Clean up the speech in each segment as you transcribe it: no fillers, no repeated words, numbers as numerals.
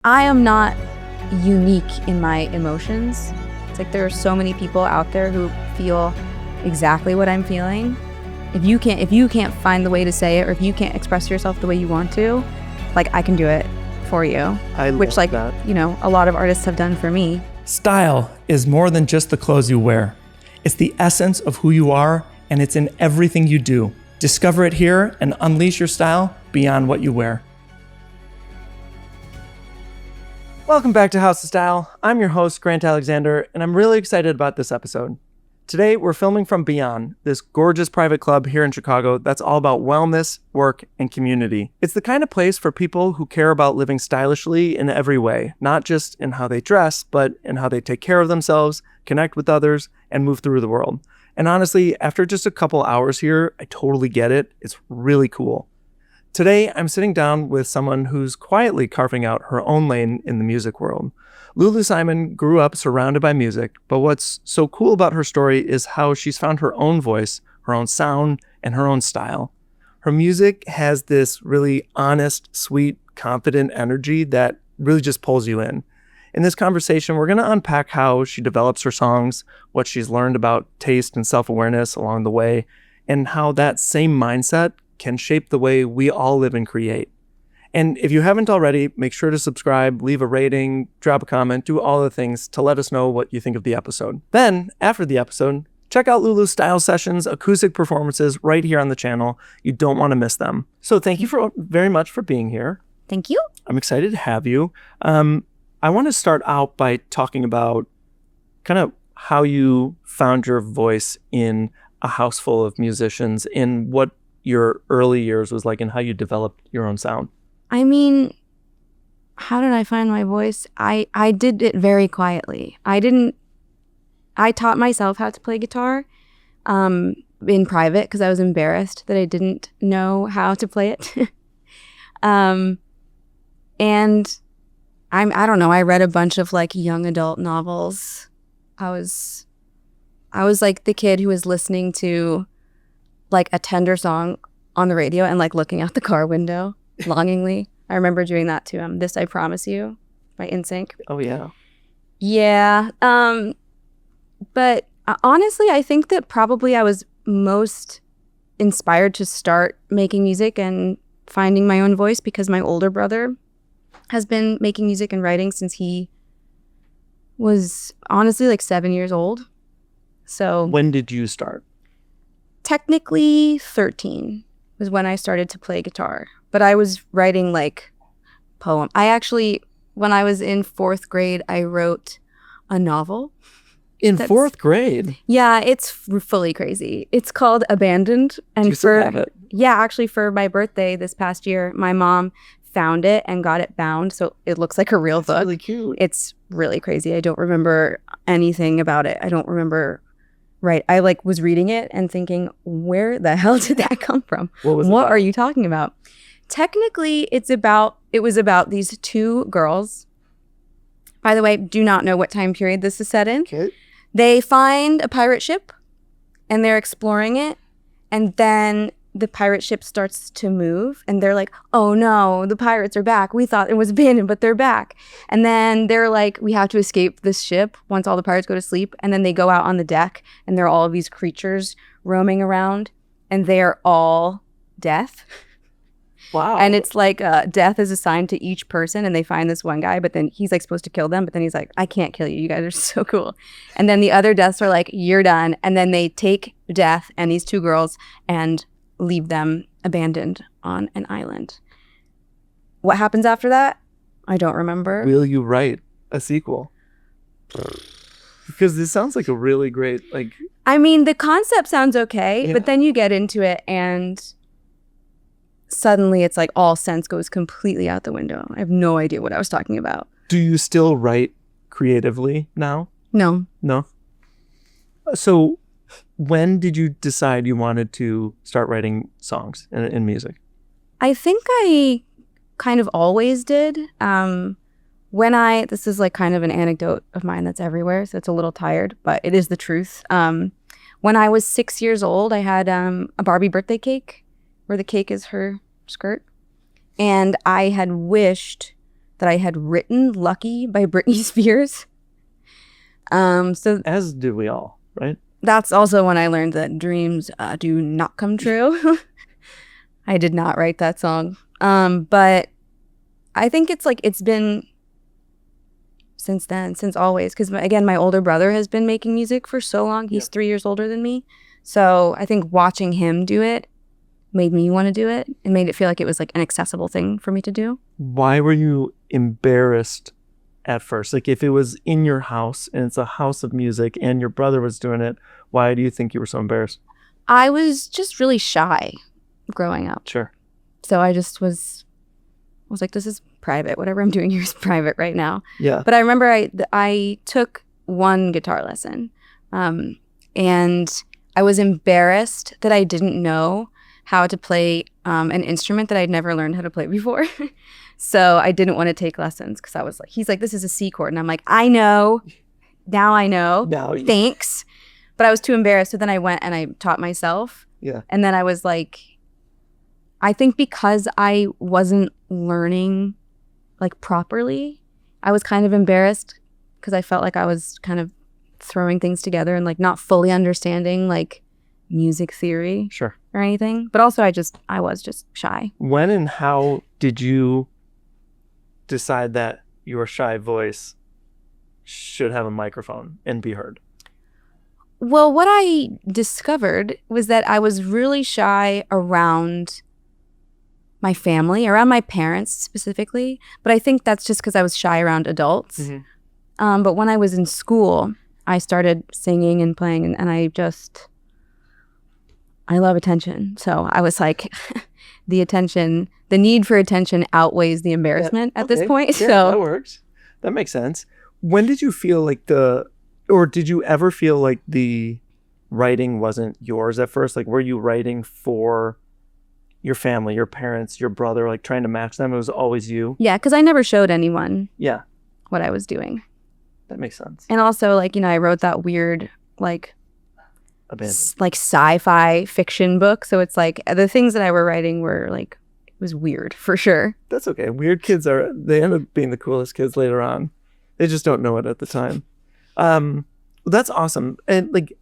I am not unique in my emotions. It's like there are so many people out there who feel exactly what I'm feeling. If you can't find the way to say it, or if you can't express yourself the way you want to, like, I can do it for you. Which, like, that. You know, a lot of artists have done for me. Style is more than just the clothes you wear. It's the essence of who you are, and it's in everything you do. Discover it here and unleash your style beyond what you wear. Welcome back to House of Style. I'm your host, Grant Alexander, and I'm really excited about this episode. Today, we're filming from Beyond, this gorgeous private club here in Chicago that's all about wellness, work, and community. It's the kind of place for people who care about living stylishly in every way, not just in how they dress, but in how they take care of themselves, connect with others, and move through the world. And honestly, after just a couple hours here, I totally get it. It's really cool. Today, I'm sitting down with someone who's quietly carving out her own lane in the music world. Lulu Simon grew up surrounded by music, but what's so cool about her story is how she's found her own voice, her own sound, and her own style. Her music has this really honest, sweet, confident energy that really just pulls you in. In this conversation, we're going to unpack how she develops her songs, what she's learned about taste and self-awareness along the way, and how that same mindset can shape the way we all live and create. And if you haven't already, make sure to subscribe, leave a rating, drop a comment, do all the things to let us know what you think of the episode. Then, after the episode, check out Lulu's Style Sessions, acoustic performances right here on the channel. You don't want to miss them. So thank you very much for being here. Thank you. I'm excited to have you. I want to start out by talking about kind of how you found your voice in a house full of musicians, in what your early years was like, and how you developed your own sound. I mean, how did I find my voice? I did it very quietly. I taught myself how to play guitar in private because I was embarrassed that I didn't know how to play it. And I don't know, I read a bunch of like young adult novels. I was like the kid who was listening to like a Tender song on the radio and like looking out the car window longingly. I remember doing that to This I Promise You by NSYNC. Oh yeah. Yeah. But honestly, I think that probably I was most inspired to start making music and finding my own voice because my older brother has been making music and writing since he was honestly like 7 years old. So when did you start? Technically 13 was when I started to play guitar, but I was writing like poem. When I was in 4th grade, I wrote a novel. In 4th grade? Yeah, it's fully crazy. It's called Abandoned. And do you still have it? Yeah, actually for my birthday this past year, my mom found it and got it bound, so it looks like a real book. It's really cute. It's really crazy. I don't remember anything about it. I don't remember. Right. I like was reading it and thinking, where the hell did that come from? What are you talking about? Technically, it was about these 2 girls. By the way, do not know what time period this is set in. Okay. They find a pirate ship and they're exploring it. And then the pirate ship starts to move and they're like, oh no, the pirates are back. We thought it was abandoned, but they're back. And then they're like, we have to escape this ship once all the pirates go to sleep. And then they go out on the deck and there are all of these creatures roaming around and they're all death. Wow. And it's like death is assigned to each person and they find this one guy, but then he's like supposed to kill them. But then he's like, I can't kill you. You guys are so cool. And then the other deaths are like, you're done. And then they take Death and these 2 girls and leave them abandoned on an island. What happens after that? I don't remember. Will you write a sequel? Because this sounds like a really great, like... I mean, the concept sounds okay, yeah. But then you get into it and suddenly it's like all sense goes completely out the window. I have no idea what I was talking about. Do you still write creatively now? No. No? So when did you decide you wanted to start writing songs in music? I think I kind of always did. This is like kind of an anecdote of mine that's everywhere, so it's a little tired, but it is the truth. When I was 6 years old, I had a Barbie birthday cake where the cake is her skirt. And I had wished that I had written Lucky by Britney Spears. So As do we all, right? that's also when I learned that dreams do not come true. I did not write that song. But I think it's been since then, since always. Because again, my older brother has been making music for so long. He's 3 years older than me. So I think watching him do it made me want to do it and made it feel like it was like an accessible thing for me to do. Why were you embarrassed at first? Like if it was in your house and it's a house of music and your brother was doing it, why do you think you were so embarrassed? I was just really shy growing up. Sure. So I just was like, this is private. Whatever I'm doing here is private right now. Yeah. But I remember I took one guitar lesson and I was embarrassed that I didn't know how to play an instrument that I'd never learned how to play before. So I didn't want to take lessons because I was like, he's like, this is a C chord. And I'm like, I know. Now I know. Thanks. But I was too embarrassed. So then I went and I taught myself. Yeah. And then I was like, I think because I wasn't learning like properly, I was kind of embarrassed because I felt like I was kind of throwing things together and like not fully understanding like music theory. Sure. Or anything. But also I was just shy. When and how did you decide that your shy voice should have a microphone and be heard? Well, what I discovered was that I was really shy around my family, around my parents specifically. But I think that's just because I was shy around adults. Mm-hmm. But when I was in school, I started singing and playing, and I love attention. So I was like, the need for attention outweighs the embarrassment at this point. Yeah, so that works. That makes sense. When did you feel like did you ever feel like the writing wasn't yours at first? Like, were you writing for your family, your parents, your brother, like trying to match them? It was always you? Yeah, because I never showed anyone what I was doing. That makes sense. And also, like, I wrote that weird, like sci-fi fiction book. So it's like the things that I were writing were like, it was weird for sure. That's okay. Weird kids they end up being the coolest kids later on. They just don't know it at the time. That's awesome. And like,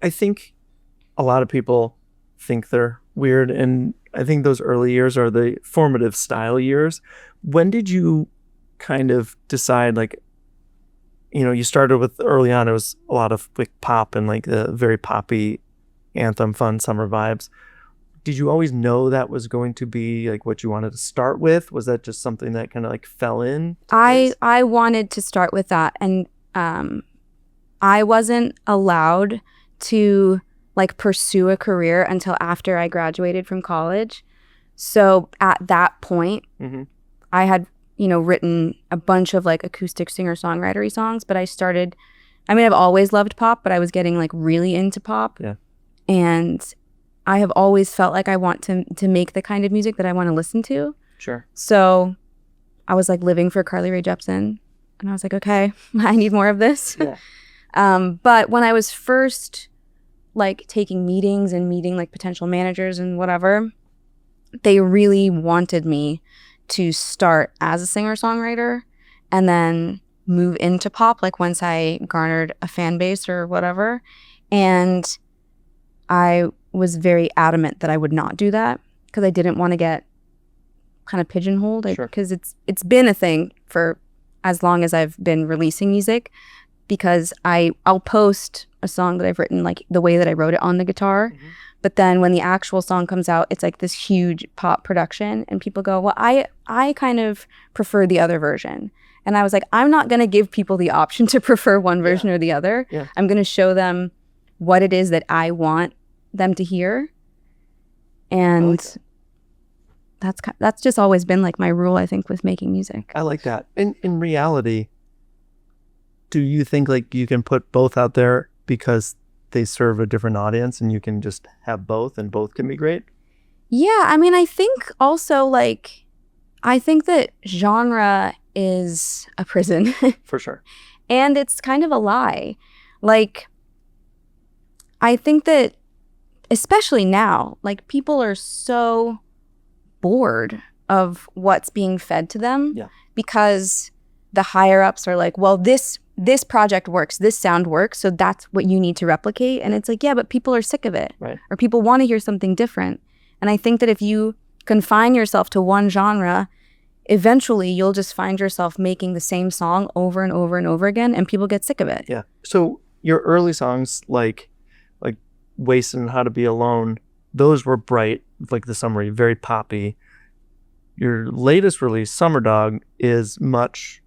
I think a lot of people think they're weird. And I think those early years are the formative style years. When did you kind of decide like, you started with early on, it was a lot of like pop and like the very poppy anthem, fun summer vibes. Did you always know that was going to be like what you wanted to start with? Was that just something that kind of like fell in? I wanted to start with that. And I wasn't allowed to like pursue a career until after I graduated from college. So at that point, mm-hmm. I had written a bunch of like acoustic singer-songwriter-y songs, but I've always loved pop, but I was getting like really into pop. Yeah. And I have always felt like I want to make the kind of music that I want to listen to. Sure. So I was like living for Carly Rae Jepsen, and I was like, okay, I need more of this. Yeah. But when I was first like taking meetings and meeting like potential managers and whatever, they really wanted me to start as a singer-songwriter and then move into pop, like once I garnered a fan base or whatever. And I was very adamant that I would not do that because I didn't want to get kind of pigeonholed. Sure. Because it's been a thing for as long as I've been releasing music, because I'll post a song that I've written like the way that I wrote it on the guitar. Mm-hmm. But then when the actual song comes out, it's like this huge pop production, and people go, well, I kind of prefer the other version. And I was like, I'm not going to give people the option to prefer one version or the other. Yeah. I'm going to show them what it is that I want them to hear. And that's just always been like my rule, I think, with making music. I like that. In reality, do you think like you can put both out there because they serve a different audience and you can just have both and both can be great? Yeah, I think also like, I think that genre is a prison. For sure. And it's kind of a lie. Like, I think that especially now, like people are so bored of what's being fed to them. Yeah. Because the higher ups are like, well, this project works, this sound works, so that's what you need to replicate. And it's like, yeah, but people are sick of it. Right. Or people want to hear something different. And I think that if you confine yourself to one genre, eventually you'll just find yourself making the same song over and over and over again, and people get sick of it. Yeah. So your early songs like Wasted and How to Be Alone, those were bright, like the summary, very poppy. Your latest release, Summer Dog, is much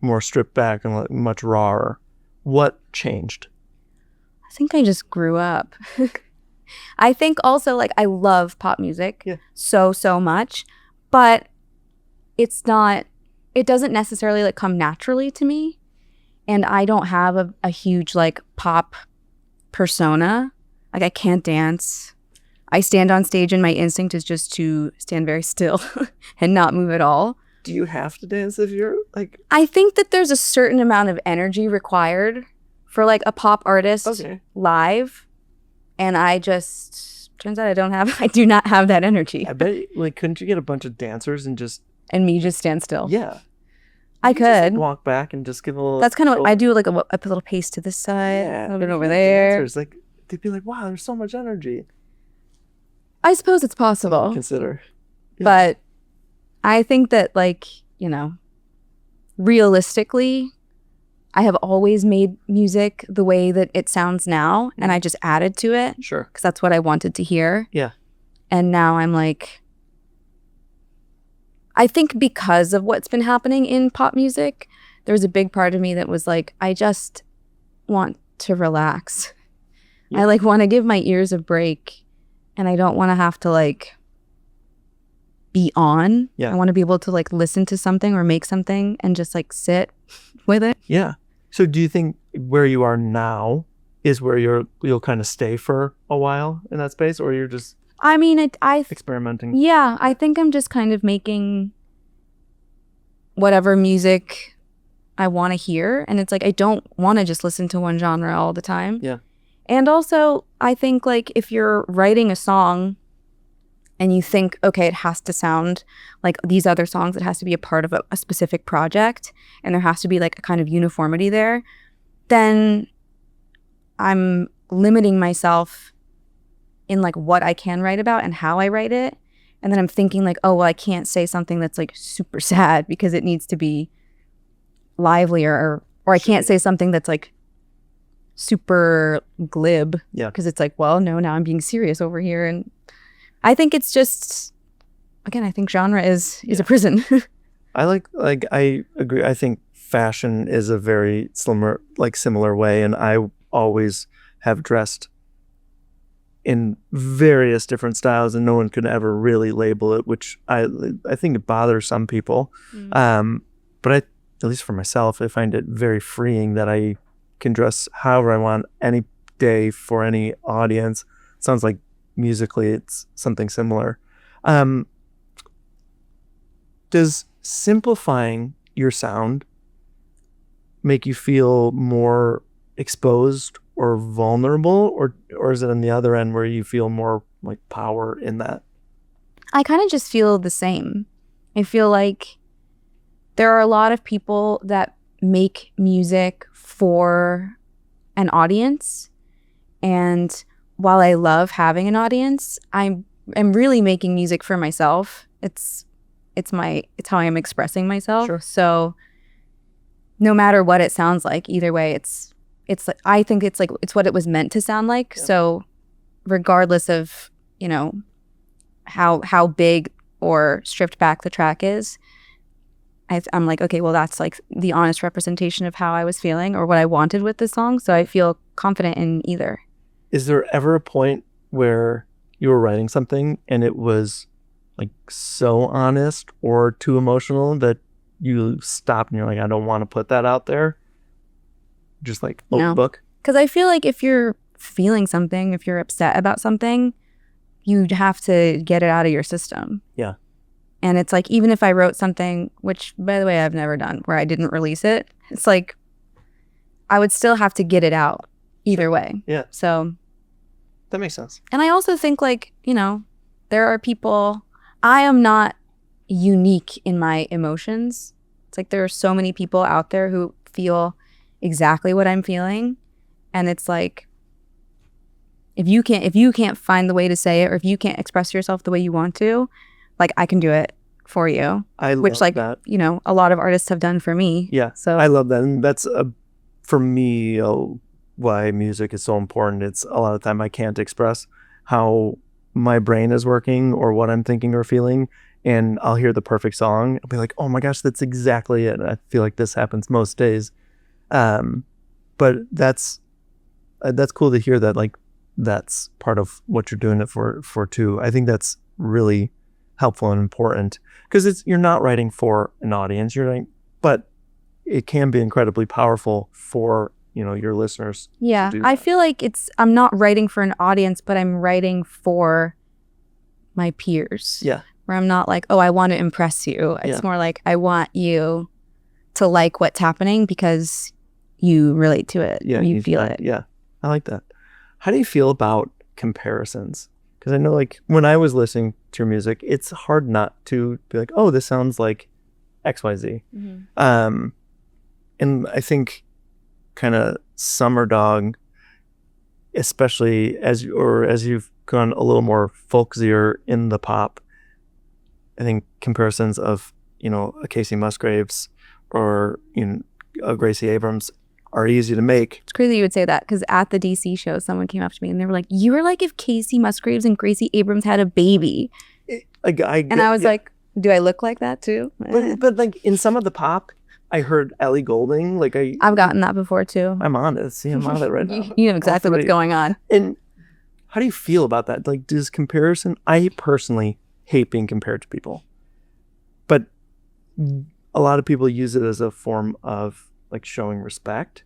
more stripped back and much rawer. What changed? I think I just grew up. I think also, like, I love pop music so much, but it doesn't necessarily like come naturally to me. And I don't have a huge like pop persona. Like, I can't dance. I stand on stage and my instinct is just to stand very still and not move at all. Do you have to dance if you're like... I think that there's a certain amount of energy required for like a pop artist live. And turns out I do not have that energy. I bet, like, couldn't you get a bunch of dancers and just... And me just stand still? Yeah. I could. Just, like, walk back and just give a little... That's kind of what I do, like a little pace to this side, a little bit over there. Dancers, like, they'd be like, wow, there's so much energy. I suppose it's possible. Consider. Yeah. But I think that, like, realistically, I have always made music the way that it sounds now, and I just added to it. Sure. Because that's what I wanted to hear. Yeah. And now I'm like, I think because of what's been happening in pop music, there was a big part of me that was like, I just want to relax. Yeah. I like want to give my ears a break, and I don't want to have to like be on. Yeah. I want to be able to like listen to something or make something and just like sit with it. Yeah. So do you think where you are now is where you'll kind of stay for a while in that space, or you're just experimenting? Yeah, I think I'm just kind of making whatever music I want to hear, and it's like I don't want to just listen to one genre all the time. Yeah. And also, I think like if you're writing a song and you think, okay, it has to sound like these other songs, it has to be a part of a specific project, and there has to be like a kind of uniformity there, then I'm limiting myself in like what I can write about and how I write it. And then I'm thinking like, oh, well, I can't say something that's like super sad because it needs to be livelier, or I can't say something that's like super glib because it's like, well, no, now I'm being serious over here. And I think it's just, again, I think genre is a prison. I agree. I think fashion is a very similar way, and I always have dressed in various different styles, and no one could ever really label it, which I think it bothers some people. But at least for myself, I find it very freeing that I can dress however I want any day for any audience. It sounds like musically it's something similar. Does simplifying your sound make you feel more exposed or vulnerable, or is it on the other end where you feel more like power in that? I kind of just feel the same. I feel like there are a lot of people that make music for an audience, and while I love having an audience, I'm really making music for myself. It's how I'm expressing myself. Sure. So no matter what it sounds like, either way, it's I think it's what it was meant to sound like. Yeah. So regardless of, how big or stripped back the track is, I'm like, okay, well, that's like the honest representation of how I was feeling or what I wanted with the song. So I feel confident in either. Is there ever a point where you were writing something and it was like so honest or too emotional that you stopped and you're like, I don't want to put that out there? Just like open book? Because I feel like if you're feeling something, if you're upset about something, you have to get it out of your system. Yeah. And it's like, even if I wrote something, which by the way, I've never done, where I didn't release it, it's like, I would still have to get it out either way. Yeah. So. That makes sense. And I also think like, there are people, I am not unique in my emotions. It's like there are so many people out there who feel exactly what I'm feeling, and it's like if you can't find the way to say it, or if you can't express yourself the way you want to, like I can do it for you. Which like that. you know, a lot of artists have done for me. Yeah, so I love that, and that's for me why music is so important. It's a lot of the time I can't express how my brain is working or what I'm thinking or feeling, and I'll hear the perfect song. I'll be like, oh my gosh, that's exactly it. I feel like this happens most days. But that's cool to hear that, like, that's part of what you're doing it for too. I think that's really helpful and important, because you're not writing for an audience, but it can be incredibly powerful for, you know, your listeners. Yeah, I feel like I'm not writing for an audience, but I'm writing for my peers. Yeah. Where I'm not like, oh, I want to impress you. It's more like I want you to like what's happening because you relate to it. Yeah, you feel it. Yeah, I like that. How do you feel about comparisons? Because I know, like, when I was listening to your music, it's hard not to be like, oh, this sounds like XYZ. Mm-hmm. And I think kind of Summer Dog, especially as you've gone a little more folksier in the pop, I think comparisons of, you know, a Casey Musgraves or, you know, a Gracie Abrams are easy to make. It's crazy you would say that, because at the DC show, someone came up to me and they were like, you were like if Casey Musgraves and Gracie Abrams had a baby. And I was like, do I look like that too? But like in some of the pop, I heard Ellie Goulding. Like I've gotten that before too. I'm on it. See, I'm on it right now. You know exactly what's going on. And how do you feel about that? Like, does comparison? I personally hate being compared to people, but a lot of people use it as a form of like showing respect.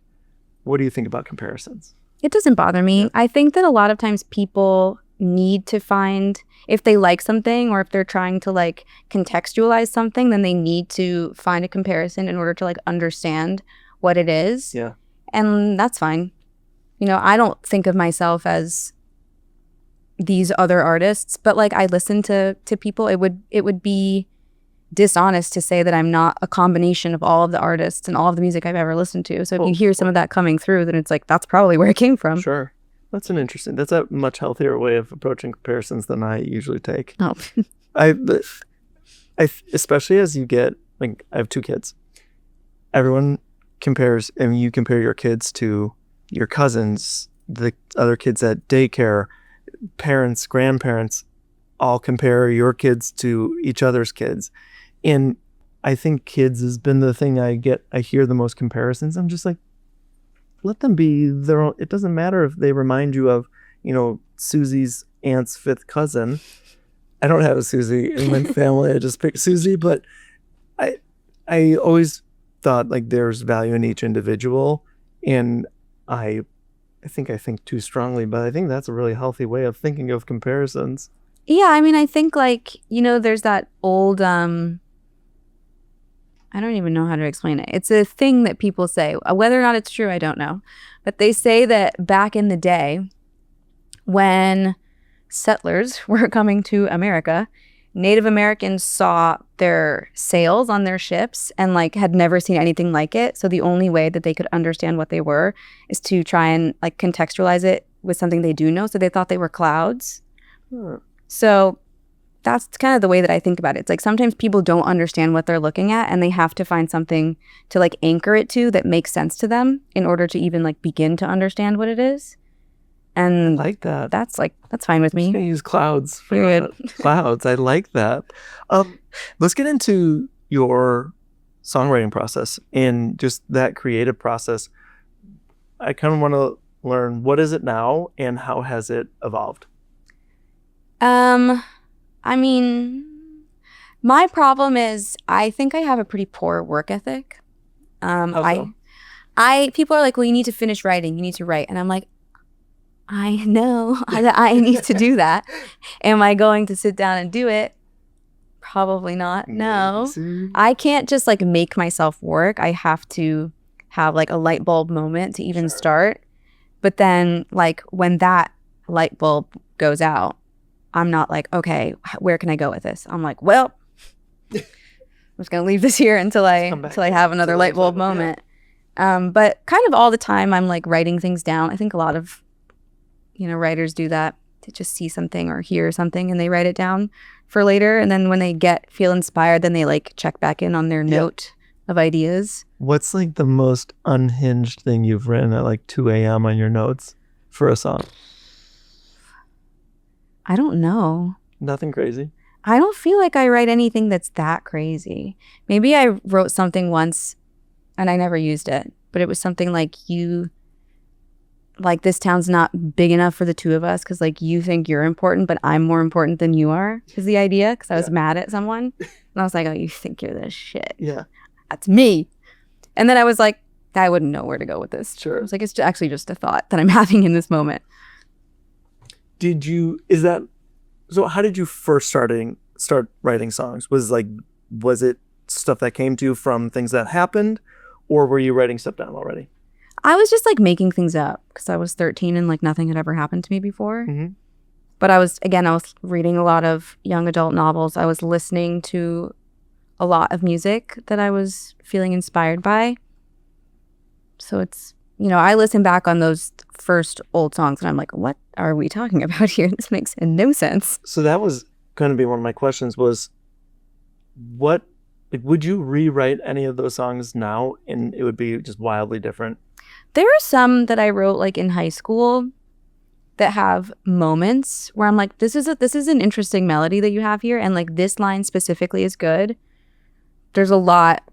What do you think about comparisons? It doesn't bother me. Yeah. I think that a lot of times people need to find, if they like something or if they're trying to like contextualize something, then they need to find a comparison in order to like understand what it is. Yeah. And that's fine. You know, I don't think of myself as these other artists, but like I listen to people. It would be dishonest to say that I'm not a combination of all of the artists and all of the music I've ever listened to. So if you hear some of that coming through, then it's like, that's probably where it came from. Sure. That's a much healthier way of approaching comparisons than I usually take. Oh. I especially as you get, like, I have 2 kids. Everyone compares, and you compare your kids to your cousins, the other kids at daycare, parents, grandparents, all compare your kids to each other's kids. And I think kids has been the thing I hear the most comparisons. I'm just like, let them be their own. It doesn't matter if they remind you of, you know, Susie's aunt's 5th cousin. I don't have a Susie in my family. I just picked Susie, but I always thought like there's value in each individual, and I think too strongly, but I think that's a really healthy way of thinking of comparisons. Yeah, I mean, I think like, you know, there's that old I don't even know how to explain it. It's a thing that people say. Whether or not it's true, I don't know. But they say that back in the day, when settlers were coming to America, Native Americans saw their sails on their ships and like had never seen anything like it. So the only way that they could understand what they were is to try and like contextualize it with something they do know. So they thought they were clouds. So that's kind of the way that I think about it. It's like sometimes people don't understand what they're looking at, and they have to find something to like anchor it to that makes sense to them in order to even like begin to understand what it is. And I like that. That's fine with me. I'm gonna use clouds. Good. Clouds. I like that. Let's get into your songwriting process and just that creative process. I kind of want to learn, what is it now and how has it evolved? I mean, my problem is I think I have a pretty poor work ethic. How so? People are like, well, you need to finish writing. You need to write. And I'm like, I know I need to do that. Am I going to sit down and do it? Probably not. No. I can't just like make myself work. I have to have like a light bulb moment to even start. But then like when that light bulb goes out, I'm not like, okay, where can I go with this? I'm like, well, just gonna leave this here until I have another light bulb moment. But kind of all the time I'm like writing things down. I think a lot of writers do that. To just see something or hear something and they write it down for later, and then when they feel inspired, then they like check back in on their note of ideas. What's like the most unhinged thing you've written at like 2 a.m. on your notes for a song? I don't know. Nothing crazy? I don't feel like I write anything that's that crazy. Maybe I wrote something once and I never used it, but it was something like this town's not big enough for the two of us because like you think you're important, but I'm more important than you are, is the idea. Because I was mad at someone and I was like, oh, you think you're this shit. Yeah. That's me. And then I was like, I wouldn't know where to go with this. Sure. I was like, it's actually just a thought that I'm having in this moment. So how did you first start writing songs? Was it stuff that came to you from things that happened, or were you writing stuff down already? I was just like making things up because I was 13 and like nothing had ever happened to me before. Mm-hmm. But I was reading a lot of young adult novels. I was listening to a lot of music that I was feeling inspired by. So it's, I listen back on those first old songs and I'm like, what are we talking about here? This makes no sense. So that was going to be one of my questions was, would you rewrite any of those songs now and it would be just wildly different? There are some that I wrote like in high school that have moments where I'm like, this is an interesting melody that you have here, and like this line specifically is good. There's a lot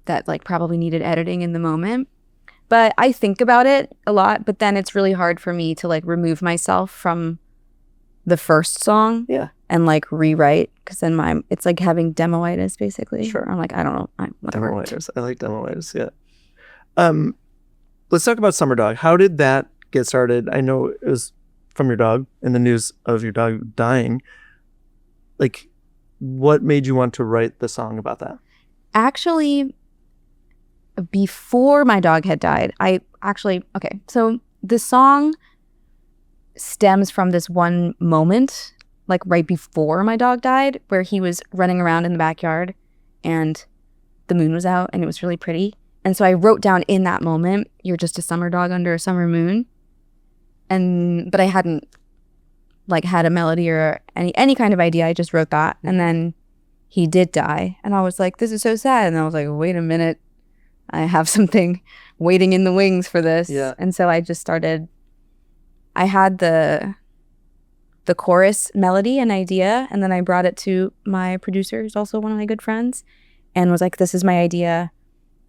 that like probably needed editing in the moment, but I think about it a lot, but then it's really hard for me to like remove myself from the first song and like rewrite, because then it's like having demoitis basically. Sure. I'm like, I don't know. Whatever. Demoitis. I like demoitis. Yeah. Let's talk about Summer Dog. How did that get started? I know it was from your dog and the news of your dog dying. Like, what made you want to write the song about that? Actually, before my dog had died, so the song stems from this one moment, like right before my dog died, where he was running around in the backyard and the moon was out and it was really pretty. And so I wrote down in that moment, you're just a summer dog under a summer moon. But I hadn't like had a melody or any kind of idea. I just wrote that. And then he did die. And I was like, this is so sad. And I was like, wait a minute. I have something waiting in the wings for this. Yeah. And so I just started, I had the chorus melody and idea. And then I brought it to my producer, who's also one of my good friends, and was like, this is my idea.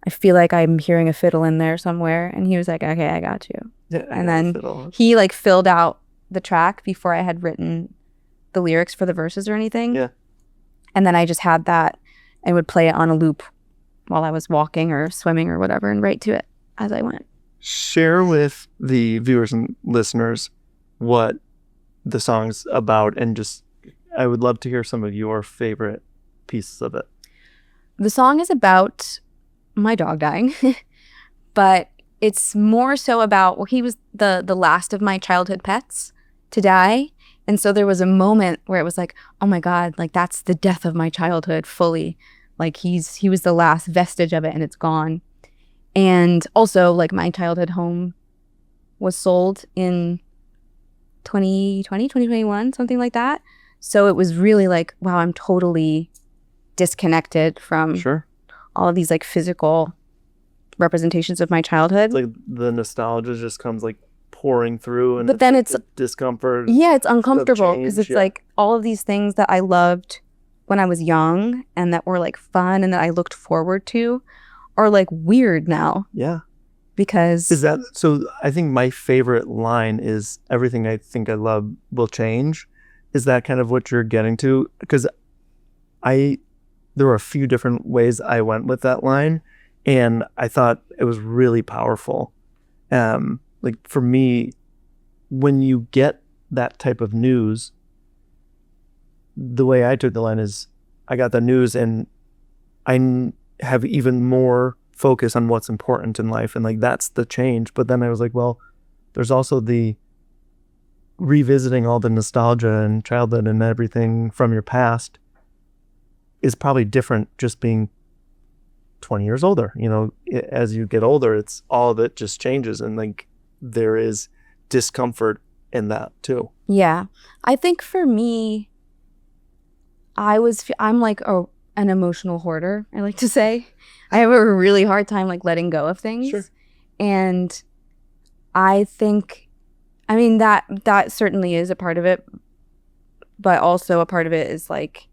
I feel like I'm hearing a fiddle in there somewhere. And he was like, okay, I got you. Yeah, and then he like filled out the track before I had written the lyrics for the verses or anything. Yeah. And then I just had that and would play it on a loop while I was walking or swimming or whatever and write to it as I went. Share with the viewers and listeners what the song's about, and just, I would love to hear some of your favorite pieces of it. The song is about my dog dying, but it's more so about, he was the last of my childhood pets to die. And so there was a moment where it was like, oh my God, like that's the death of my childhood fully. Like he was the last vestige of it and it's gone. And also like my childhood home was sold in 2020, 2021, something like that. So it was really like, wow, I'm totally disconnected from all of these like physical representations of my childhood. It's like the nostalgia just comes like pouring through, and but then it's discomfort. Yeah, it's uncomfortable because it's like all of these things that I loved when I was young and that were like fun and that I looked forward to are like weird now. Yeah. Because is that so? I think my favorite line is, everything I think I love will change. Is that kind of what you're getting to? Because there were a few different ways I went with that line, and I thought it was really powerful. Like for me, when you get that type of news, the way I took the line is, I got the news and I have even more focus on what's important in life, and like that's the change. But then I was like, well, there's also the revisiting all the nostalgia and childhood and everything from your past is probably different just being 20 years older. You know, as you get older, it's all of it just changes, and like there is discomfort in that too. Yeah. I think for me, I'm like an emotional hoarder, I like to say. I have a really hard time like letting go of things. Sure. And I think, I mean, that certainly is a part of it, but also a part of it is like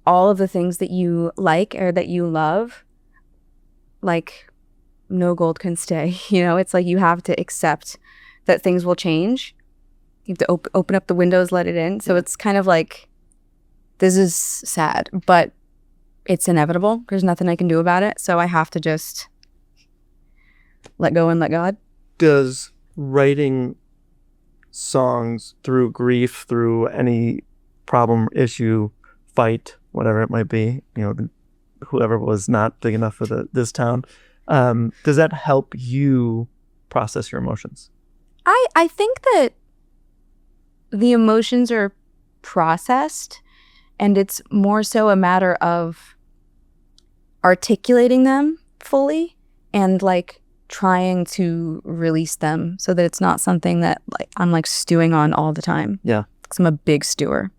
all of the things that you like or that you love, like no gold can stay. You know, it's like you have to accept that things will change. You have to open up the windows, let it in. So it's kind of like, this is sad, but it's inevitable. There's nothing I can do about it. So I have to just let go and let God. Does writing songs through grief, through any problem, issue, fight, whatever it might be, you know, whoever was not big enough for this town, does that help you process your emotions? I think that the emotions are processed, and it's more so a matter of articulating them fully and like trying to release them so that it's not something that like I'm like stewing on all the time. Yeah. Because I'm a big stewer.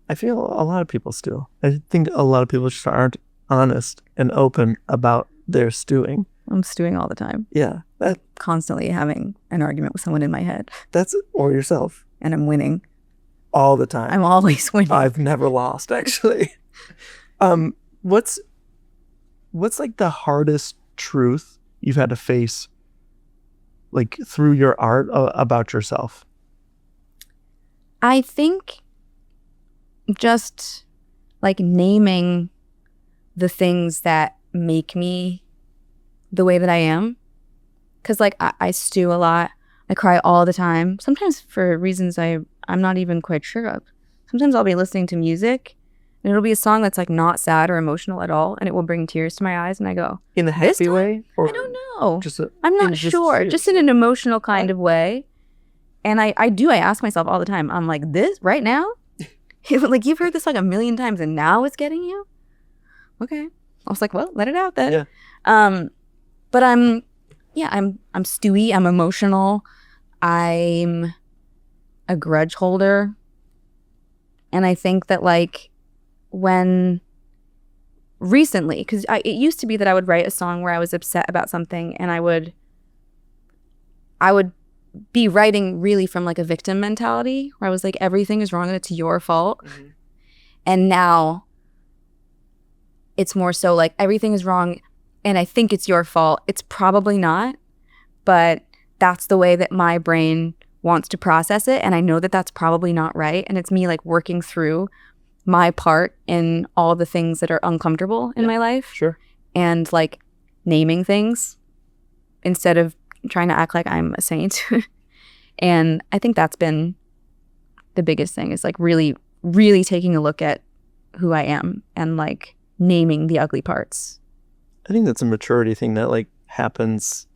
I feel a lot of people stew. I think a lot of people just aren't honest and open about their stewing. I'm stewing all the time. Yeah. Constantly having an argument with someone in my head. Or yourself. And I'm winning. All the time. I'm always winning. I've never lost, actually. What's like the hardest truth you've had to face, like through your art, about yourself? I think just like naming the things that make me the way that I am. Because like I stew a lot. I cry all the time. Sometimes for reasons I'm not even quite sure of. Sometimes I'll be listening to music and it'll be a song that's like not sad or emotional at all, and it will bring tears to my eyes, and I go, in a happy way? Or I don't know. I'm not sure. Just in an emotional kind of way. And I ask myself all the time, I'm like, this right now? Like, you've heard this like a million times and now it's getting you? Okay. I was like, well, let it out then. Yeah. But I'm stewy, I'm emotional, I'm a grudge holder. And I think that like when recently, because it used to be that I would write a song where I was upset about something, and I would be writing really from like a victim mentality where I was like, everything is wrong and it's your fault. Mm-hmm. And now it's more so like everything is wrong and I think it's your fault. It's probably not, but that's the way that my brain wants to process it. And I know that that's probably not right. And it's me like working through my part in all the things that are uncomfortable in my life. Sure. And like naming things instead of trying to act like I'm a saint. And I think that's been the biggest thing, is like really, really taking a look at who I am and like naming the ugly parts. I think that's a maturity thing that like happens,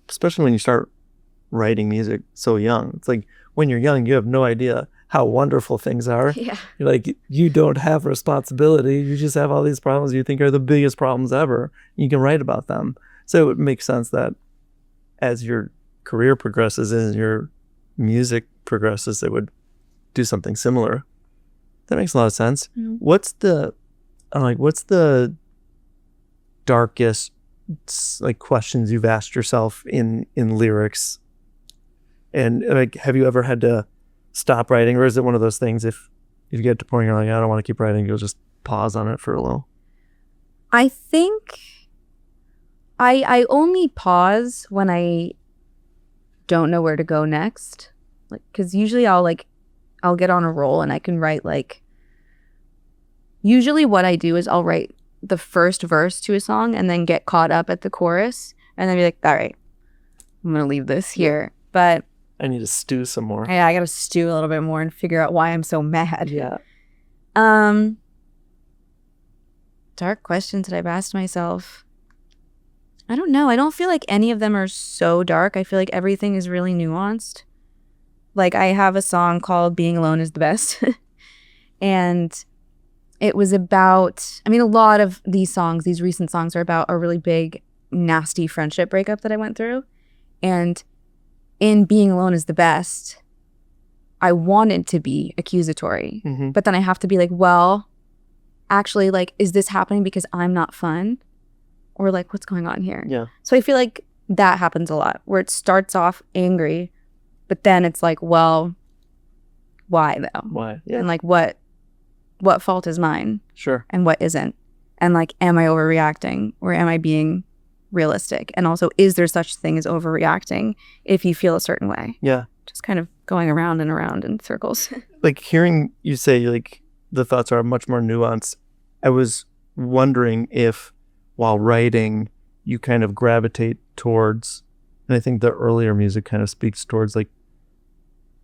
especially when you start writing music so young. It's like when you're young, you have no idea how wonderful things are. Yeah. You're like, you don't have responsibility. You just have all these problems you think are the biggest problems ever. You can write about them. So it makes sense that as your career progresses and your music progresses, it would do something similar. That makes a lot of sense. Mm-hmm. What's the darkest like questions you've asked yourself in lyrics? And like, have you ever had to stop writing, or is it one of those things if you get to a point you're like, I don't want to keep writing, you'll just pause on it for a little? I think I only pause when I don't know where to go next. Like, because usually I'll get on a roll and I can write like, usually what I do is I'll write the first verse to a song and then get caught up at the chorus and then be like, all right, I'm going to leave this here. But I need to stew some more. Yeah, I got to stew a little bit more and figure out why I'm so mad. Yeah. Dark questions that I've asked myself. I don't know. I don't feel like any of them are so dark. I feel like everything is really nuanced. Like I have a song called Being Alone is the Best. And it was about, I mean, a lot of these songs, these recent songs are about a really big, nasty friendship breakup that I went through. And in Being Alone Is the Best, I wanted to be accusatory, but then I have to be like, well, actually, like, is this happening because I'm not fun? Or like, what's going on here? Yeah. So I feel like that happens a lot, where it starts off angry, but then it's like, well, why though? Why? Yeah. And like, what fault is mine? Sure. And what isn't? And like, am I overreacting or am I being realistic? And also, is there such thing as overreacting if you feel a certain way? Yeah. Just kind of going around and around in circles. Like hearing you say like the thoughts are much more nuanced, I was wondering if while writing you kind of gravitate towards, and I think the earlier music kind of speaks towards like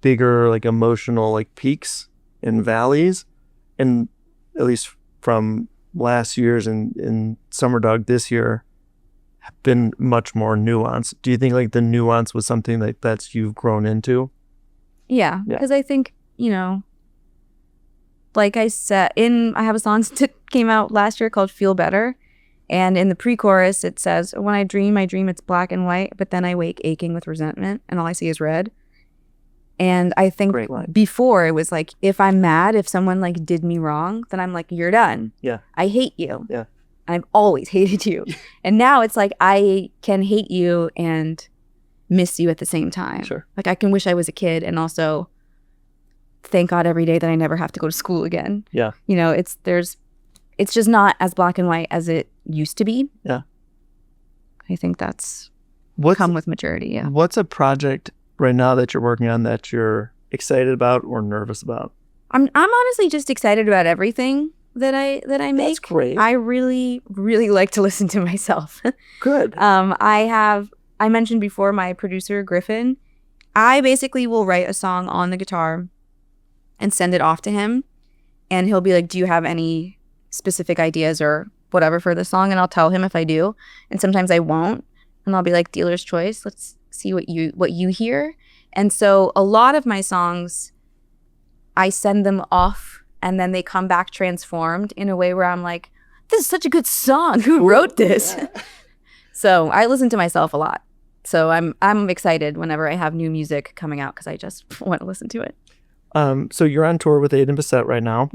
bigger like emotional like peaks and valleys, and at least from last year's and Summer Dog this year have been much more nuanced. Do you think like the nuance was something like that's you've grown into? Yeah, because I think, you know, like I said, I have a song that came out last year called Feel Better. And in the pre-chorus, it says, when I dream it's black and white, but then I wake aching with resentment and all I see is red. And I think before it was like, if I'm mad, if someone like did me wrong, then I'm like, you're done. Yeah. I hate you. Yeah. I've always hated you. And now it's like, I can hate you and miss you at the same time. Sure. Like I can wish I was a kid and also thank God every day that I never have to go to school again. Yeah. You know, it's just not as black and white as it used to be. Yeah. I think that's come with maturity. Yeah. What's a project right now that you're working on that you're excited about or nervous about? I'm honestly just excited about everything that I make. That's great. I really, really like to listen to myself. Good. I mentioned before my producer, Griffin. I basically will write a song on the guitar and send it off to him. And he'll be like, do you have any specific ideas or whatever for the song? And I'll tell him if I do. And sometimes I won't. And I'll be like, dealer's choice. Let's see what you hear. And so a lot of my songs, I send them off and then they come back transformed in a way where I'm like, this is such a good song. Who wrote this? Yeah. So I listen to myself a lot. So I'm excited whenever I have new music coming out because I just want to listen to it. So you're on tour with Aiden Bissett right now.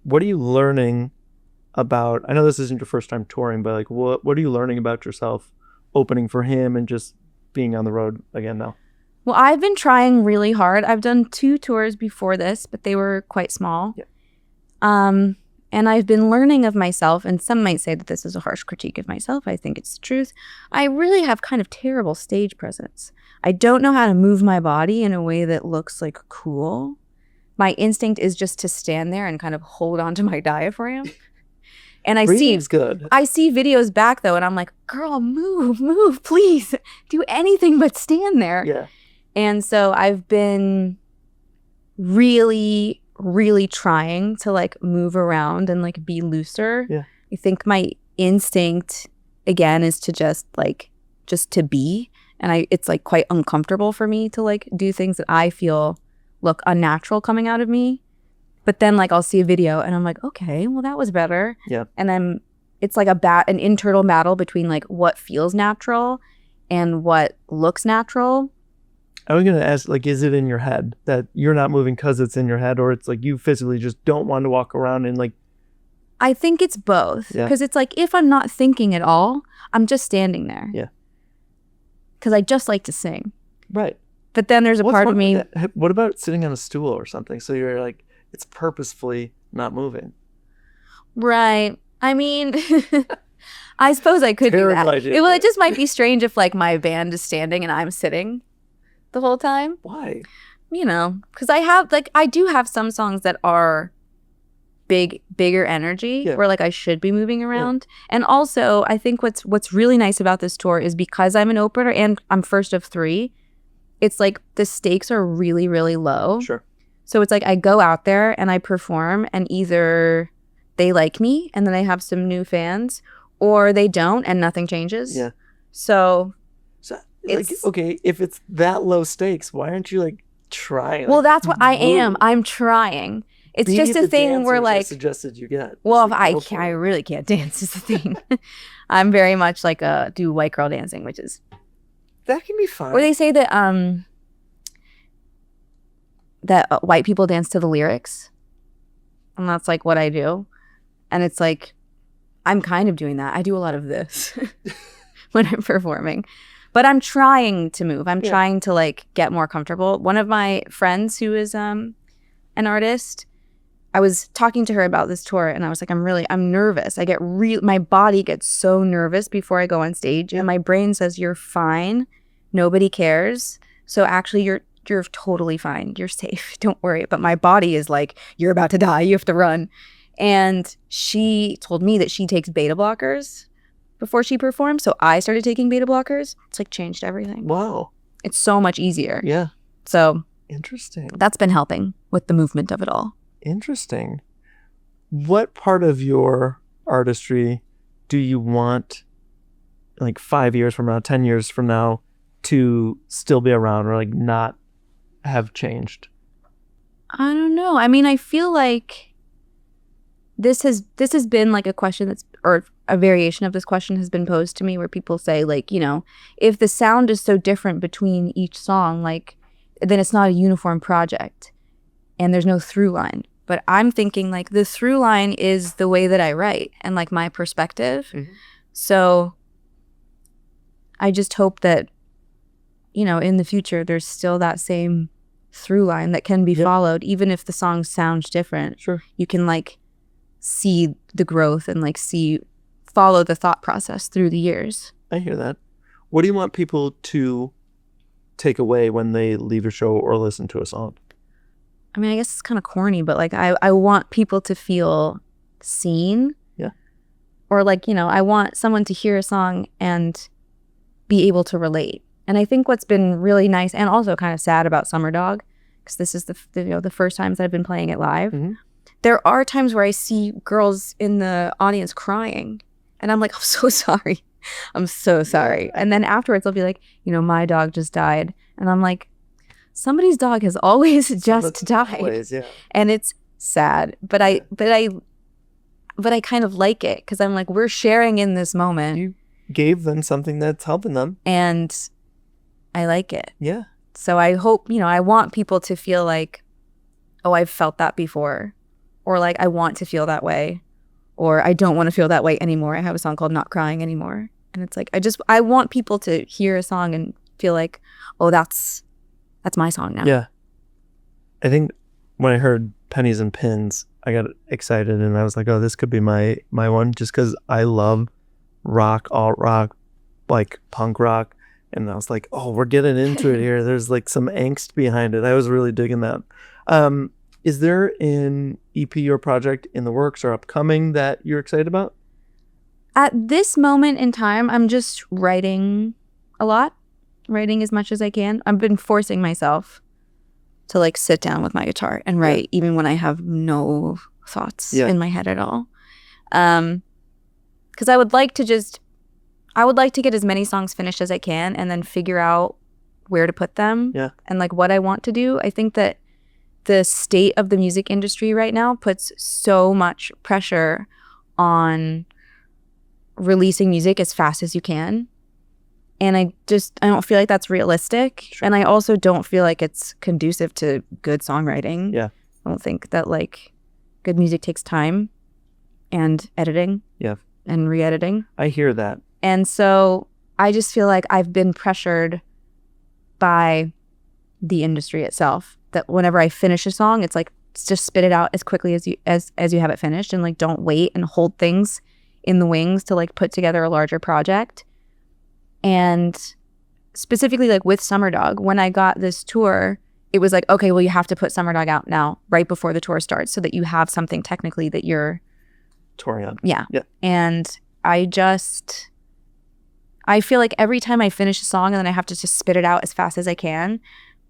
What are you learning about, I know this isn't your first time touring, but like what are you learning about yourself opening for him and just being on the road again now? Well, I've been trying really hard. I've done 2 tours before this, but they were quite small. Yeah. And I've been learning of myself, and some might say that this is a harsh critique of myself. I think it's the truth. I really have kind of terrible stage presence. I don't know how to move my body in a way that looks like cool. My instinct is just to stand there and kind of hold onto my diaphragm. And I see videos back though, and I'm like, girl, move, please. Do anything but stand there. Yeah. And so I've been really, really trying to like move around and like be looser. Yeah. I think my instinct again is to just to be. And it's like quite uncomfortable for me to like do things that I feel look unnatural coming out of me. But then like I'll see a video and I'm like, okay, well that was better. Yeah. And then it's like an internal battle between like what feels natural and what looks natural. I was going to ask, like, is it in your head that you're not moving because it's in your head, or it's like you physically just don't want to walk around and like... I think it's both. Because it's like if I'm not thinking at all, I'm just standing there. Yeah. Because I just like to sing. Right. But then there's a part of me... What about sitting on a stool or something? So you're like, it's purposefully not moving. Right. I mean, I suppose I could do that. It just might be strange if like my band is standing and I'm sitting the whole time. Why? You know, because I do have some songs that are bigger energy where like I should be moving around. Yeah. And also I think what's really nice about this tour is because I'm an opener and I'm first of 3, it's like the stakes are really, really low. Sure. So it's like I go out there and I perform and either they like me and then I have some new fans, or they don't and nothing changes. Yeah. So like, okay, if it's that low stakes, why aren't you like trying? Well, that's what I am. I'm trying. It's Be just a the thing where dancers I like, suggested you get. well, Just if go for I it. really can't dance is the thing. I'm very much like do white girl dancing, which is, That can be fun. or they say that white people dance to the lyrics, and that's like what I do. And it's like, I'm kind of doing that. I do a lot of this when I'm performing, but I'm trying to move. I'm trying to like get more comfortable. One of my friends who is an artist, I was talking to her about this tour, and I was like, I'm nervous. My body gets so nervous before I go on stage, and my brain says, you're fine. Nobody cares. So actually you're totally fine. You're safe. Don't worry. But my body is like, you're about to die. You have to run. And she told me that she takes beta blockers before she performs. So I started taking beta blockers. It's like changed everything. Wow. It's so much easier. Yeah. So Interesting. that's been helping with the movement of it all. Interesting. What part of your artistry do you want, like 5 years from now, 10 years from now, to still be around or like not have changed? I don't know. I mean, I feel like this has been like a question or a variation of this question has been posed to me, where people say like, you know, if the sound is so different between each song, like, then it's not a uniform project and there's no through line. But I'm thinking like the through line is the way that I write and like my perspective. Mm-hmm. So I just hope that, you know, in the future, there's still that same through line that can be followed, even if the song sounds different. Sure. You can like see the growth and like follow the thought process through the years. I hear that. What do you want people to take away when they leave your show or listen to a song? I mean, I guess it's kind of corny, but like I want people to feel seen. Yeah. Or like, you know, I want someone to hear a song and be able to relate. And I think what's been really nice and also kind of sad about Summer Dog, because this is the first times that I've been playing it live. Mm-hmm. There are times where I see girls in the audience crying, and I'm like, I'm so sorry. I'm so sorry. And then afterwards, they'll be like, you know, my dog just died. And I'm like, somebody's dog has always just died. Always, yeah. And it's sad. But I kind of like it, because I'm like, we're sharing in this moment. You gave them something that's helping them. And I like it. Yeah. So I hope, you know, I want people to feel like, oh, I've felt that before. Or like, I want to feel that way. Or I don't want to feel that way anymore. I have a song called Not Crying Anymore. And it's like, I want people to hear a song and feel like, oh, that's my song now. Yeah. I think when I heard Pennies and Pins, I got excited and I was like, oh, this could be my one, just because I love rock, alt rock, like punk rock. And I was like, oh, we're getting into it here. There's like some angst behind it. I was really digging that. Is there an EP or project in the works or upcoming that you're excited about? At this moment in time, I'm just writing a lot, writing as much as I can. I've been forcing myself to like sit down with my guitar and write, even when I have no thoughts in my head at all. Because I would like to get as many songs finished as I can and then figure out where to put them and like what I want to do. I think that the state of the music industry right now puts so much pressure on releasing music as fast as you can. And I don't feel like that's realistic. Sure. And I also don't feel like it's conducive to good songwriting. Yeah. I don't think that like good music takes time and editing. Yeah. And re-editing. I hear that. And so I just feel like I've been pressured by the industry itself, that whenever I finish a song, it's like, just spit it out as quickly as you have it finished, and like don't wait and hold things in the wings to like put together a larger project. And specifically like with Summer Dog, when I got this tour, it was like, okay, well, you have to put Summer Dog out now, right before the tour starts, so that you have something technically that you're touring on. Yeah. And I feel like every time I finish a song and then I have to just spit it out as fast as I can,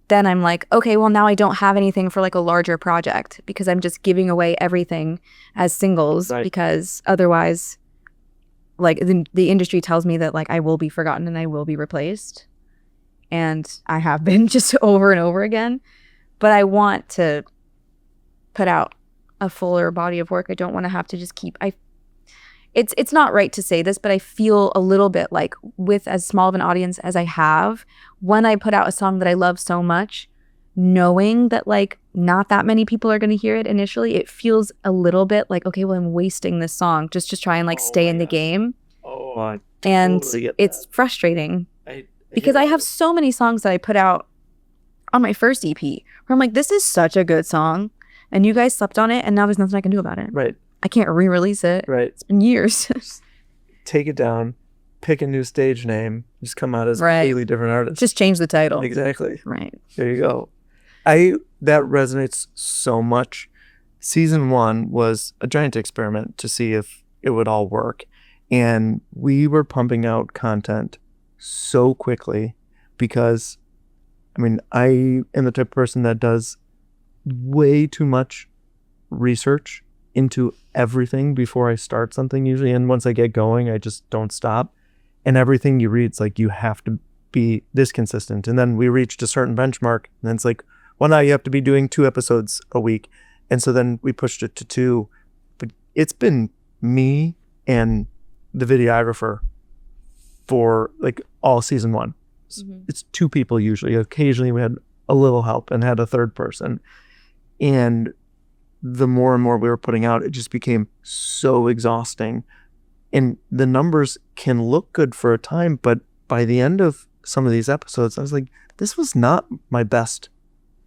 then I'm like, okay, well, now I don't have anything for like a larger project, because I'm just giving away everything as singles, because otherwise like the industry tells me that like I will be forgotten and I will be replaced. And I have been just over and over again. But I want to put out a fuller body of work. I don't want to have to just keep it's not right to say this, but I feel a little bit like with as small of an audience as I have, when I put out a song that I love so much, knowing that like not that many people are going to hear it initially, it feels a little bit like, okay, well, I'm wasting this song just to try and like stay in the game. Oh, I and totally get it's that. frustrating because I have so many songs that I put out on my first EP where I'm like, this is such a good song and you guys slept on it and now there's nothing I can do about it. Right. I can't re-release it. Right. It's been years. Take it down, pick a new stage name, just come out as a completely different artist. Just change the title. Exactly. Right. There you go. That resonates so much. Season 1 was a giant experiment to see if it would all work. And we were pumping out content so quickly because, I mean, I am the type of person that does way too much research into everything before I start something usually. And once I get going, I just don't stop. And everything you read, it's like, you have to be this consistent. And then we reached a certain benchmark. And then it's like, well, now you have to be doing 2 episodes a week. And so then we pushed it to 2. But it's been me and the videographer for like all season 1. It's 2 people usually. Occasionally we had a little help and had a third person. And the more and more we were putting out, it just became so exhausting. And the numbers can look good for a time, but by the end of some of these episodes, I was like, this was not my best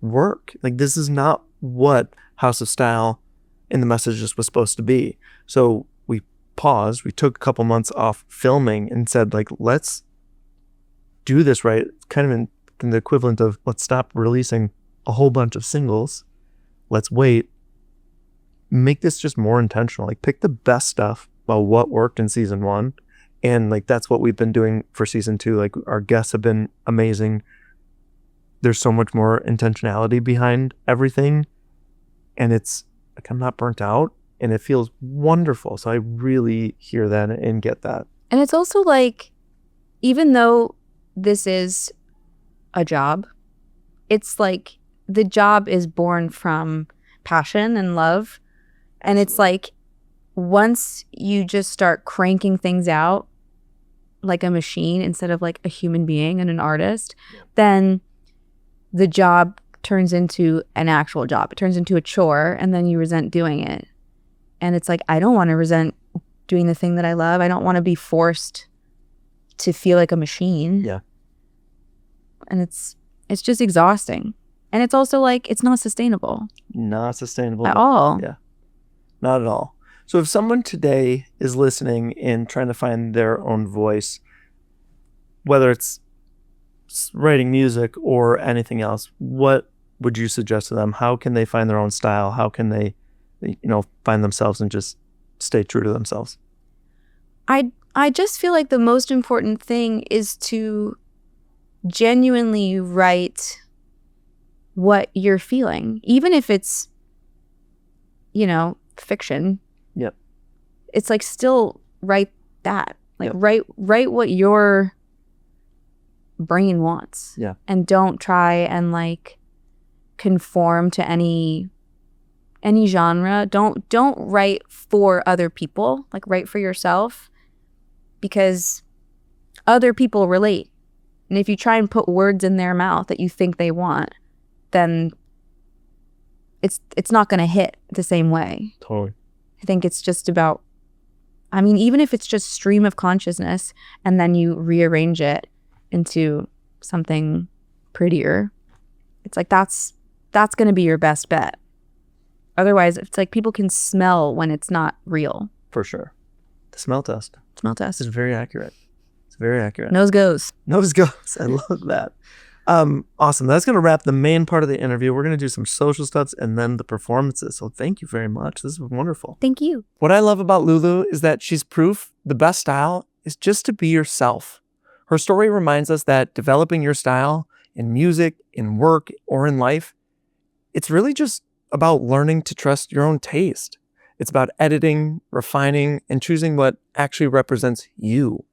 work. Like, this is not what House of Style and the messages was supposed to be. So we paused, we took a couple months off filming and said, like, let's do this right. Kind of in the equivalent of let's stop releasing a whole bunch of singles. Let's wait. Make this just more intentional. Like, pick the best stuff about what worked in season 1. And like, that's what we've been doing for season 2. Like, our guests have been amazing. There's so much more intentionality behind everything. And it's like, I'm not burnt out and it feels wonderful. So I really hear that and get that. And it's also like, even though this is a job, it's like the job is born from passion and love. And it's like, once you just start cranking things out like a machine instead of like a human being and an artist, then the job turns into an actual job. It turns into a chore, and then you resent doing it. And it's like, I don't want to resent doing the thing that I love. I don't want to be forced to feel like a machine. Yeah. And it's just exhausting. And it's also like, it's not sustainable. Not sustainable at all. Yeah. Not at all. So if someone today is listening and trying to find their own voice, whether it's writing music or anything else, what would you suggest to them? How can they find their own style? How can they, find themselves and just stay true to themselves? I just feel like the most important thing is to genuinely write what you're feeling, even if it's, fiction. Yep. It's like, still write that. Like, yep. write what your brain wants. Yeah. And don't try and like conform to any genre. Don't write for other people. Like, write for yourself, because other people relate. And if you try and put words in their mouth that you think they want, then it's not going to hit the same way. Totally. I think it's just about, even if it's just stream of consciousness and then you rearrange it into something prettier, it's like, that's going to be your best bet. Otherwise, it's like people can smell when it's not real. For sure. The smell test. Smell test. It's very accurate. It's very accurate. Nose goes. Nose goes. I love that. Awesome. That's going to wrap the main part of the interview. We're going to do some social stuff and then the performances. So thank you very much. This was wonderful. Thank you. What I love about Lulu is that she's proof the best style is just to be yourself. Her story reminds us that developing your style in music, in work, or in life, it's really just about learning to trust your own taste. It's about editing, refining, and choosing what actually represents you.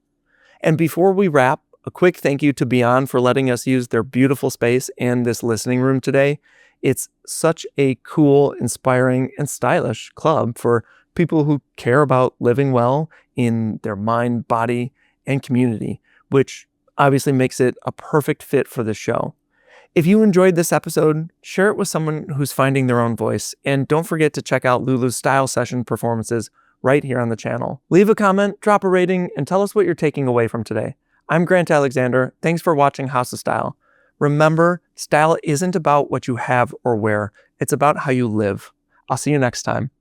And before we wrap, a quick thank you to Beyond for letting us use their beautiful space and this listening room today. It's such a cool, inspiring, and stylish club for people who care about living well in their mind, body, and community, which obviously makes it a perfect fit for the show. If you enjoyed this episode, share it with someone who's finding their own voice, and don't forget to check out Lulu's style session performances right here on the channel. Leave a comment, drop a rating, and tell us what you're taking away from today. I'm Grant Alexander. Thanks for watching House of Style. Remember, style isn't about what you have or wear. It's about how you live. I'll see you next time.